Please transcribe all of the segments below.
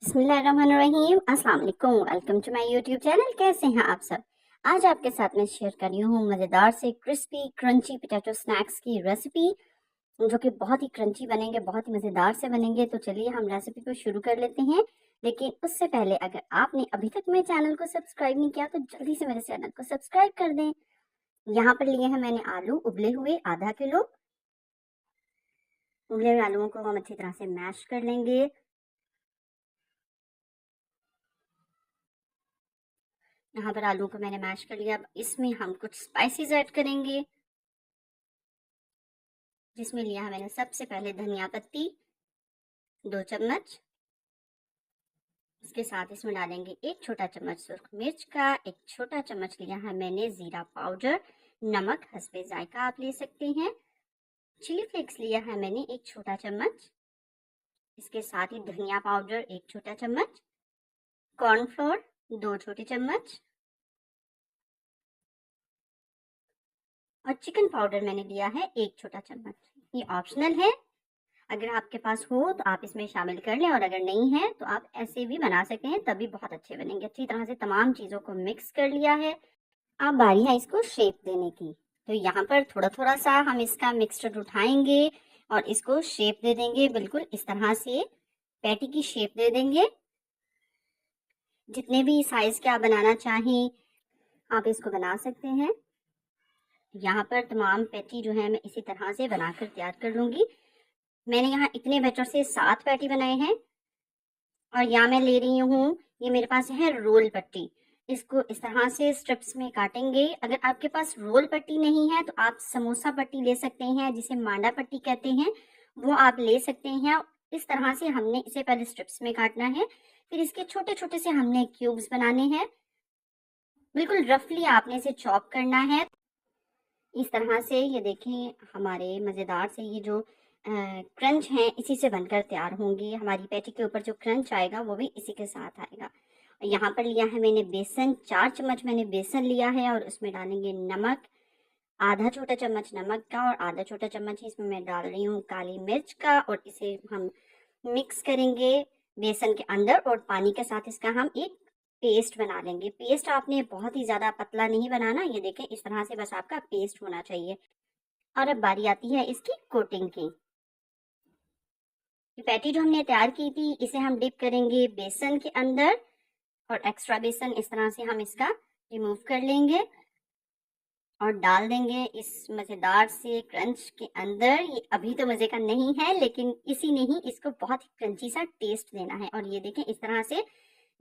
बिस्मिल्लाहिर्रहमानिर्रहीम। अस्सलाम वालेकुम। Welcome to my YouTube channel. कैसे हैं आप सब? आज आपके साथ मैं शेयर कर रही हूँ मज़ेदार से क्रिस्पी क्रंची पोटैटो स्नैक्स की रेसिपी, जो कि बहुत ही क्रंची बनेंगे, बहुत ही मज़ेदार से बनेंगे। तो चलिए हम रेसिपी को शुरू कर लेते हैं। लेकिन उससे पहले अगर आपने अभी तक मेरे चैनल को सब्सक्राइब नहीं किया तो जल्दी से मेरे चैनल को सब्सक्राइब कर दें। यहाँ पर लिए हैं मैंने आलू उबले हुए आधा किलो। उबले हुए आलूओं को हम अच्छी तरह से मैश कर लेंगे। यहाँ पर आलू को मैंने मैश कर लिया। अब इसमें हम कुछ स्पाइसेस ऐड करेंगे, जिसमें लिया है मैंने सबसे पहले धनिया पत्ती 2 चम्मच। इसके साथ इसमें डालेंगे 1 छोटा चम्मच सुर्ख मिर्च का, 1 छोटा चम्मच लिया है मैंने जीरा पाउडर। नमक हस्बे जायका आप ले सकते हैं। चिली फ्लेक्स लिया है मैंने 1 छोटा चम्मच। इसके साथ ही धनिया पाउडर 1 छोटा चम्मच, कॉर्नफ्लोर 2 छोटे चम्मच और चिकन पाउडर मैंने लिया है 1 छोटा चम्मच। ये ऑप्शनल है, अगर आपके पास हो तो आप इसमें शामिल कर लें और अगर नहीं है तो आप ऐसे भी बना सकते हैं, तभी बहुत अच्छे बनेंगे। अच्छी तरह से तमाम चीज़ों को मिक्स कर लिया है। अब बारी है इसको शेप देने की। तो यहाँ पर थोड़ा थोड़ा सा हम इसका मिक्सचर उठाएंगे और इसको शेप दे देंगे। बिल्कुल इस तरह से पैटी की शेप दे देंगे। जितने भी साइज के आप बनाना चाहें आप इसको बना सकते हैं। यहाँ पर तमाम पैटी जो है मैं इसी तरह से बनाकर तैयार कर लूँगी। मैंने यहाँ इतने बैटर से 7 पैटी बनाए हैं और यहाँ मैं ले रही हूँ, ये मेरे पास है रोल पट्टी। इसको इस तरह से स्ट्रिप्स में काटेंगे। अगर आपके पास रोल पट्टी नहीं है तो आप समोसा पट्टी ले सकते हैं, जिसे मांडा पट्टी कहते हैं, वो आप ले सकते हैं। इस तरह से हमने इसे पहले स्ट्रिप्स में काटना है, फिर इसके छोटे छोटे से हमने क्यूब्स बनाने हैं। बिल्कुल रफली आपने इसे चॉप करना है। इस तरह से ये देखें, हमारे मज़ेदार से ये जो क्रंच हैं इसी से बनकर तैयार होंगी। हमारी पैटी के ऊपर जो क्रंच आएगा वो भी इसी के साथ आएगा। यहाँ पर लिया है मैंने बेसन, 4 चम्मच मैंने बेसन लिया है और उसमें डालेंगे नमक, आधा छोटा चम्मच नमक का और आधा छोटा चम्मच ही इसमें मैं डाल रही हूँ काली मिर्च का। और इसे हम मिक्स करेंगे बेसन के अंदर और पानी के साथ इसका हम एक पेस्ट बना लेंगे। पेस्ट आपने बहुत ही ज़्यादा पतला नहीं बनाना, ये देखें इस तरह से बस आपका पेस्ट होना चाहिए। और अब बारी आती है इसकी कोटिंग की। ये पैटी जो हमने तैयार की थी इसे हम डिप करेंगे बेसन के अंदर और एक्स्ट्रा बेसन इस तरह से हम इसका रिमूव कर लेंगे और डाल देंगे इस मज़ेदार से क्रंच के अंदर। ये अभी तो मज़े का नहीं है, लेकिन इसी ने ही इसको बहुत ही क्रंची सा टेस्ट देना है। और ये देखें इस तरह से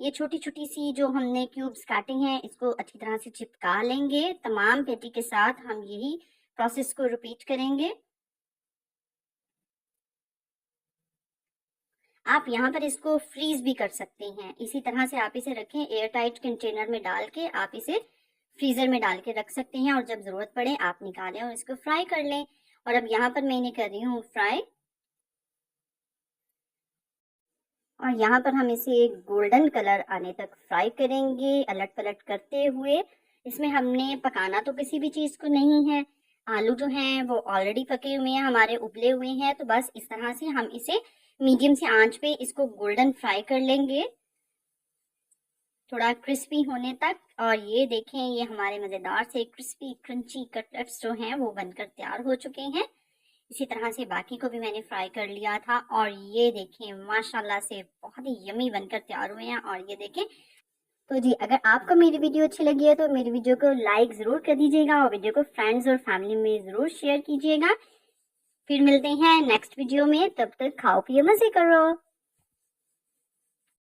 ये छोटी छोटी सी जो हमने क्यूब्स काटे हैं इसको अच्छी तरह से चिपका लेंगे। तमाम पैटी के साथ हम यही प्रोसेस को रिपीट करेंगे। आप यहाँ पर इसको फ्रीज भी कर सकते हैं। इसी तरह से आप इसे रखें एयर टाइट कंटेनर में डाल के, आप इसे फ्रीजर में डाल के रख सकते हैं और जब जरूरत पड़े आप निकालें और इसको फ्राई कर लें। और अब यहाँ पर मैं इन्हें कर रही हूँ फ्राई। और यहाँ पर हम इसे गोल्डन कलर आने तक फ्राई करेंगे, अलट पलट करते हुए। इसमें हमने पकाना तो किसी भी चीज़ को नहीं है। आलू जो हैं वो ऑलरेडी पके हुए हैं, हमारे उबले हुए हैं। तो बस इस तरह से हम इसे मीडियम से आंच पे इसको गोल्डन फ्राई कर लेंगे, थोड़ा क्रिस्पी होने तक। और ये देखें, ये हमारे मज़ेदार से क्रिस्पी क्रंची कटलेट्स जो हैं वो बनकर तैयार हो चुके हैं। इसी तरह से बाकी को भी मैंने फ्राई कर लिया था और ये देखें माशाल्लाह से बहुत ही यमी बनकर तैयार हुए हैं। और ये देखें, तो जी अगर आपको मेरी वीडियो अच्छी लगी है तो मेरी वीडियो को लाइक ज़रूर कर दीजिएगा और वीडियो को फ्रेंड्स और फैमिली में ज़रूर शेयर कीजिएगा। फिर मिलते हैं नेक्स्ट वीडियो में, तब तक खाओ पियो मज़े करो।